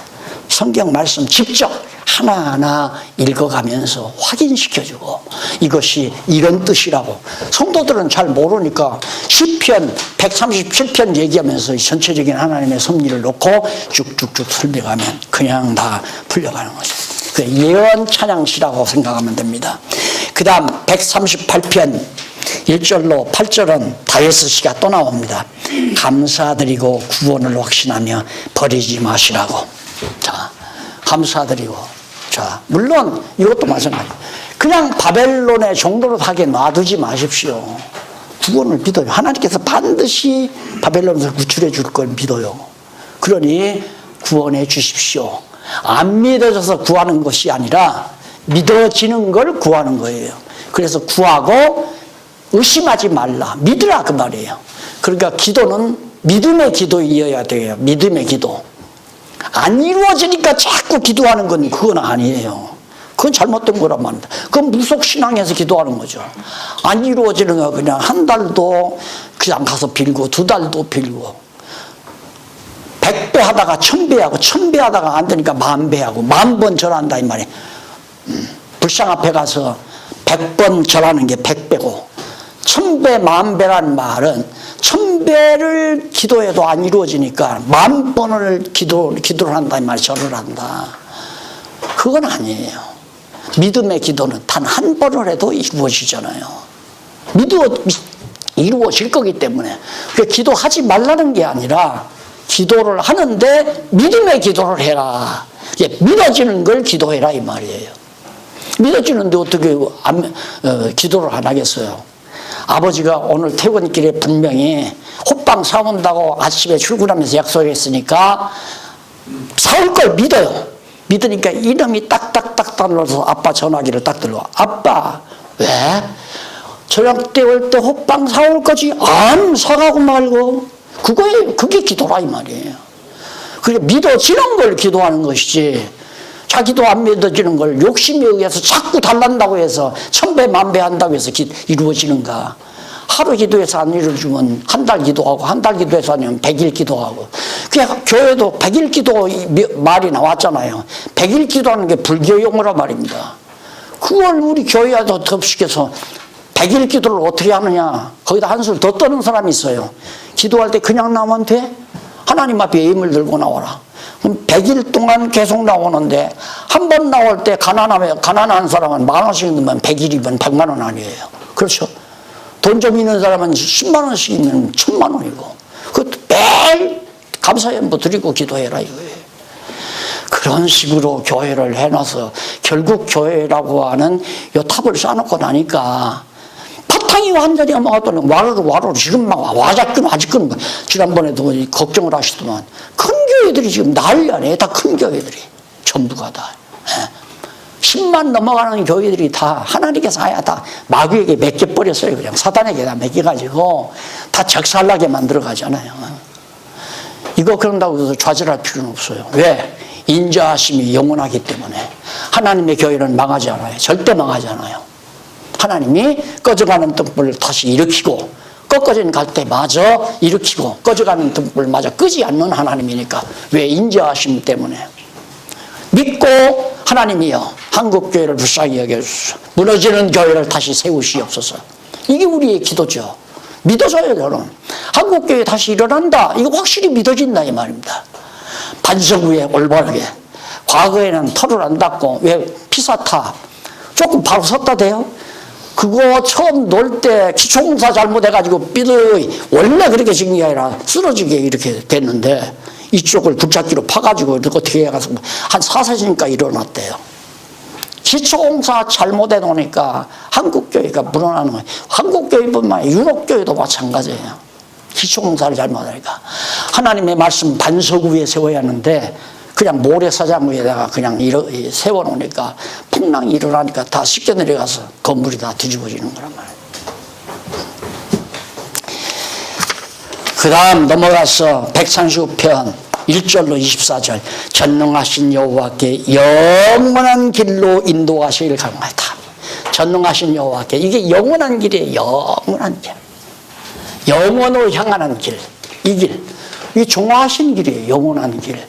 A: 성경 말씀 직접 하나하나 읽어가면서 확인시켜주고 이것이 이런 뜻이라고. 성도들은 잘 모르니까 시편 137편 얘기하면서 전체적인 하나님의 섭리를 놓고 쭉쭉쭉 설명하면 그냥 다 풀려가는 거죠. 그 예언 찬양시라고 생각하면 됩니다. 그 다음 138편 1절로 8절은 다윗의 시가 또 나옵니다. 감사드리고 구원을 확신하며 버리지 마시라고. 자, 감사드리고. 자, 물론 이것도 마찬가지예요. 그냥 바벨론의 종로로 하게 놔두지 마십시오. 구원을 믿어요. 하나님께서 반드시 바벨론에서 구출해 줄 걸 믿어요. 그러니 구원해 주십시오. 안 믿어져서 구하는 것이 아니라 믿어지는 걸 구하는 거예요. 그래서 구하고 의심하지 말라. 믿으라 그 말이에요. 그러니까 기도는 믿음의 기도이어야 돼요. 믿음의 기도. 안 이루어지니까 자꾸 기도하는 건 그건 아니에요. 그건 잘못된 거란 말입니다. 그건 무속신앙에서 기도하는 거죠. 안 이루어지는 거 그냥 한 달도 그냥 가서 빌고 2달도 빌고 100배 하다가 1000배 하고 1000배 하다가 안 되니까 10,000배 하고 10,000번 절한다 이 말이에요. 불상 앞에 가서 100번 절하는 게 100배고 1000배 10,000배라는 말은 1000배를 기도해도 안 이루어지니까 10,000번을 기도를 한다 이 말이에요. 절을 한다. 그건 아니에요. 믿음의 기도는 단 한 번을 해도 이루어지잖아요. 이루어질 거기 때문에 기도하지 말라는 게 아니라 기도를 하는데 믿음의 기도를 해라. 믿어지는 걸 기도해라 이 말이에요. 믿어지는데 어떻게 기도를 안 하겠어요. 아버지가 오늘 퇴근길에 분명히 호빵 사온다고 아침에 출근하면서 약속했으니까 사올 걸 믿어요. 믿으니까 이름이 딱딱딱 눌러서 아빠 전화기를 딱 들고 아빠 왜? 저녁 때 올 때 호빵 사올 거지? 안 사가고 말고 그게 기도라 이 말이에요. 그게 믿어지는 걸 기도하는 것이지 자기도 안 믿어지는 걸 욕심에 의해서 자꾸 달란다고 해서 1000배 10,000배 한다고 해서 이루어지는가. 하루 기도해서 안 이루어지면 한 달 기도하고 한 달 기도해서 아니면 100일 기도하고. 그냥 교회도 100일 기도 말이 나왔잖아요. 100일 기도하는 게 불교 용어란 말입니다. 그걸 우리 교회에도 덥시켜서 100일 기도를 어떻게 하느냐. 거기다 한술 더 떠는 사람이 있어요. 기도할 때 그냥 나오면 돼? 하나님 앞에 예물 들고 나오라. 그럼 100일 동안 계속 나오는데 한 번 나올 때 가난한 사람은 10,000원씩 넣으면 100일이면 100만 원 아니에요. 그렇죠? 돈 좀 있는 사람은 10만 원씩 있는 1000만 원이고 그것도 매일 감사연부 드리고 기도해라 이거예요. 그런 식으로 교회를 해놔서 결국 교회라고 하는 요 탑을 쌓아놓고 나니까 바탕이 완전히 먹었더니 와르르 지금 막 와작근 지난번에도 걱정을 하시더만 큰 교회들이 지금 난리 아니에요. 다 큰 교회들이 전부가 다 10만 넘어가는 교회들이 다 하나님께서 아예 다 마귀에게 맡겨버렸어요. 그냥 사단에게 다 맡겨가지고 다 적살나게 만들어가잖아요. 이거 그런다고 해서 좌절할 필요는 없어요. 왜? 인자하심이 영원하기 때문에 하나님의 교회는 망하지 않아요. 절대 망하지 않아요. 하나님이 꺼져가는 등불을 다시 일으키고 꺾어진 갈대마저 일으키고 꺼져가는 등불마저 끄지 않는 하나님이니까. 왜? 인자하심 때문에. 믿고 하나님이여 한국교회를 불쌍히 여겨주소서. 무너지는 교회를 다시 세우시옵소서. 이게 우리의 기도죠. 믿어져요. 저는 한국교회 다시 일어난다. 이거 확실히 믿어진다 이 말입니다. 반석 위에 올바르게. 과거에는 털을 안 닦고 왜 피사탑 조금 바로 섰다 돼요? 그거 처음 놓을 때 기초공사 잘못해가지고 삐더이 원래 그렇게 지은 게 아니라 쓰러지게 이렇게 됐는데 이쪽을 굴착기로 파가지고 이렇게 어떻게 해가서 한 4세시니까 일어났대요. 기초공사 잘못해 놓으니까 한국교회가 불어나는 거예요. 한국교회뿐만 아니라 유럽교회도 마찬가지예요. 기초공사를 잘못하니까. 하나님의 말씀 반석 위에 세워야 하는데 그냥 모래사장 위에다가 그냥 세워놓으니까 풍랑이 일어나니까 다 씻겨 내려가서 건물이 다 뒤집어지는 거란 말이에요. 그 다음 넘어가서 139편 1절로 24절 전능하신 여호와께 영원한 길로 인도하시길 간구하다. 전능하신 여호와께 이게 영원한 길이에요. 영원한 길. 영원을 향하는 길. 이 길. 이게 정화하신 길이에요. 영원한 길.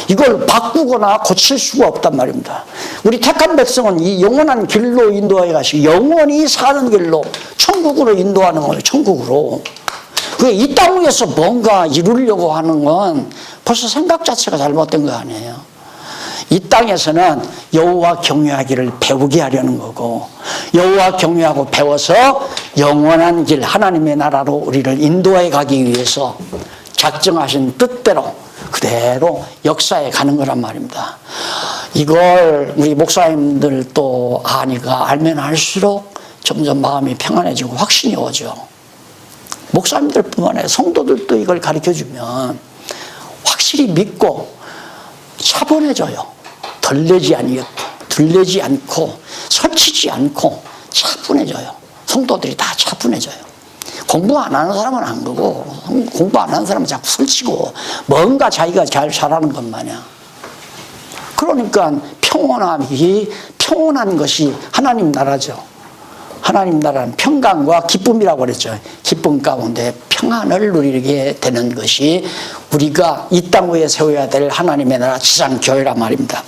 A: 이걸 바꾸거나 고칠 수가 없단 말입니다. 우리 택한 백성은 이 영원한 길로 인도하여 가시고 영원히 사는 길로 천국으로 인도하는 거예요. 천국으로. 이 땅 위에서 뭔가 이루려고 하는 건 벌써 생각 자체가 잘못된 거 아니에요. 이 땅에서는 여호와 경외하기를 배우게 하려는 거고 여호와 경외하고 배워서 영원한 길 하나님의 나라로 우리를 인도해 가기 위해서 작정하신 뜻대로 그대로 역사에 가는 거란 말입니다. 이걸 우리 목사님들도 아니까 알면 알수록 점점 마음이 평안해지고 확신이 오죠. 목사님들뿐만 아니라 성도들도 이걸 가르쳐주면 확실히 믿고 차분해져요. 들리지 않고 설치지 않고 차분해져요. 성도들이 다 차분해져요. 공부 안 하는 사람은 안 그러고 공부 안 하는 사람은 자꾸 설치고 뭔가 자기가 잘 잘하는 것 마냥. 그러니까 평온한 것이 하나님 나라죠. 하나님 나라는 평강과 기쁨이라고 그랬죠. 기쁨 가운데 평안을 누리게 되는 것이 우리가 이 땅 위에 세워야 될 하나님의 나라 지상교회란 말입니다.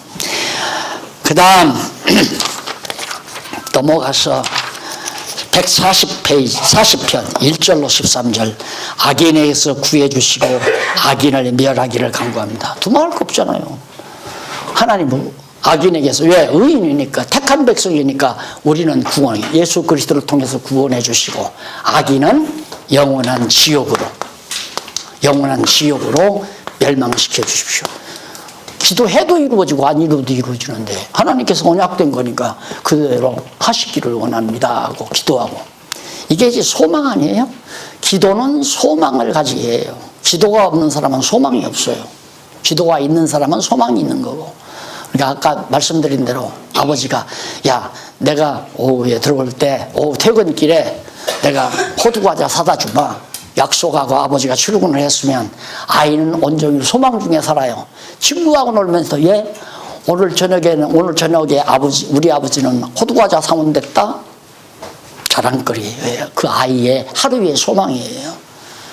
A: 그 다음 넘어가서 140페이지 40편 1절로 13절 악인에게서 구해주시고 악인을 멸하기를 간구합니다. 두말할 거 없잖아요. 하나님은 악인에게서 왜? 의인이니까 택한 백성이니까 우리는 구원 예수 그리스도를 통해서 구원해 주시고 악인은 영원한 지옥으로 멸망시켜 주십시오. 기도해도 이루어지고 안 이루어도 이루어지는데 하나님께서 언약된 거니까 그대로 하시기를 원합니다 하고 기도하고 이게 이제 소망 아니에요? 기도는 소망을 가지게 해요. 기도가 없는 사람은 소망이 없어요. 기도가 있는 사람은 소망이 있는 거고. 그러니까 아까 말씀드린 대로 아버지가 야 내가 오후에 들어올 때 오후 퇴근길에 내가 호두과자 사다 주마. 약속하고 아버지가 출근을 했으면 아이는 온종일 소망 중에 살아요. 친구하고 놀면서 예 오늘 저녁에 우리 아버지는 호두과자 사온댔다. 자랑거리예요. 그 아이의 하루의 소망이에요.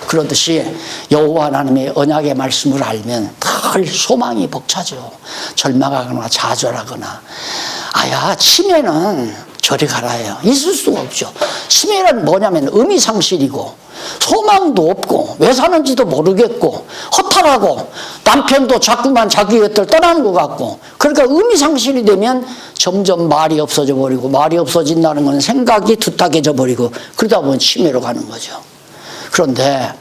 A: 그러듯이 여호와 하나님의 언약의 말씀을 알면 늘 소망이 벅차죠. 절망하거나 좌절하거나 아야, 치매는 저리 가라요. 있을 수가 없죠. 치매는 뭐냐면 의미상실이고 소망도 없고 왜 사는지도 모르겠고 허탈하고 남편도 자꾸만 자기 곁을 떠나는 것 같고, 그러니까 의미상실이 되면 점점 말이 없어져 버리고, 말이 없어진다는 건 생각이 두탁해져 버리고, 그러다 보면 치매로 가는 거죠. 그런데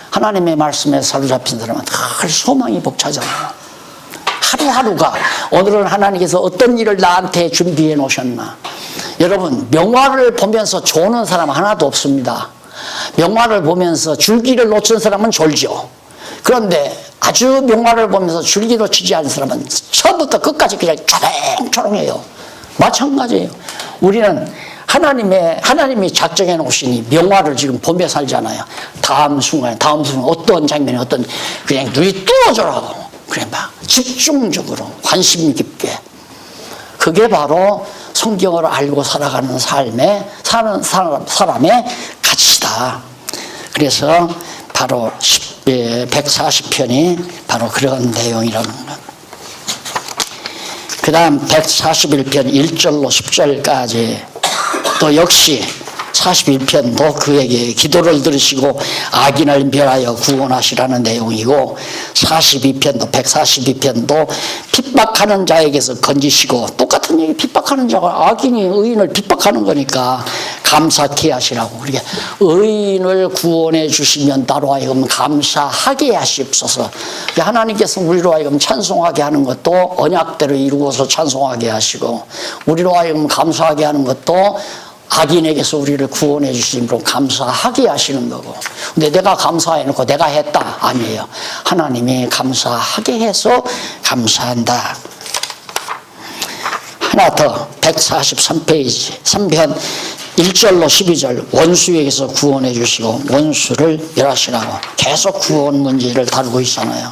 A: 하나님의 말씀에 사로잡힌 사람은 늘 소망이 벅차잖아요. 하루하루가, 오늘은 하나님께서 어떤 일을 나한테 준비해 놓으셨나. 여러분, 명화를 보면서 조는 사람 하나도 없습니다. 명화를 보면서 줄기를 놓친 사람은 졸죠. 그런데 아주 명화를 보면서 줄기 놓치지 않은 사람은 처음부터 끝까지 그냥 초롱초롱해요. 마찬가지예요. 우리는 하나님이 작정해 놓으시니 명화를 지금 보며 살잖아요. 다음 순간 어떤 장면이 그냥 눈이 뚫어져라고. 그래, 막 집중적으로 관심 깊게. 그게 바로 성경을 알고 살아가는 사는 사람의 가치다. 그래서 바로 140편이 바로 그런 내용이라는 것. 그 다음 141편 1절로 10절까지 또 역시 41편도 그에게 기도를 들으시고 악인을 멸하여 구원하시라는 내용이고, 142편도 핍박하는 자에게서 건지시고, 똑같은 얘기, 핍박하는 자가 악인이 의인을 핍박하는 거니까 감사케 하시라고. 그러니까 의인을 구원해 주시면 나로 하여금 감사하게 하시옵소서. 하나님께서 우리로 하여금 찬송하게 하는 것도 언약대로 이루어서 찬송하게 하시고, 우리로 하여금 감사하게 하는 것도 악인에게서 우리를 구원해 주심으로 감사하게 하시는 거고. 근데 내가 감사해놓고 내가 했다, 아니에요. 하나님이 감사하게 해서 감사한다. 하나 더, 143페이지 3편 1절로 12절, 원수에게서 구원해 주시고 원수를 멸하시라고. 계속 구원 문제를 다루고 있잖아요.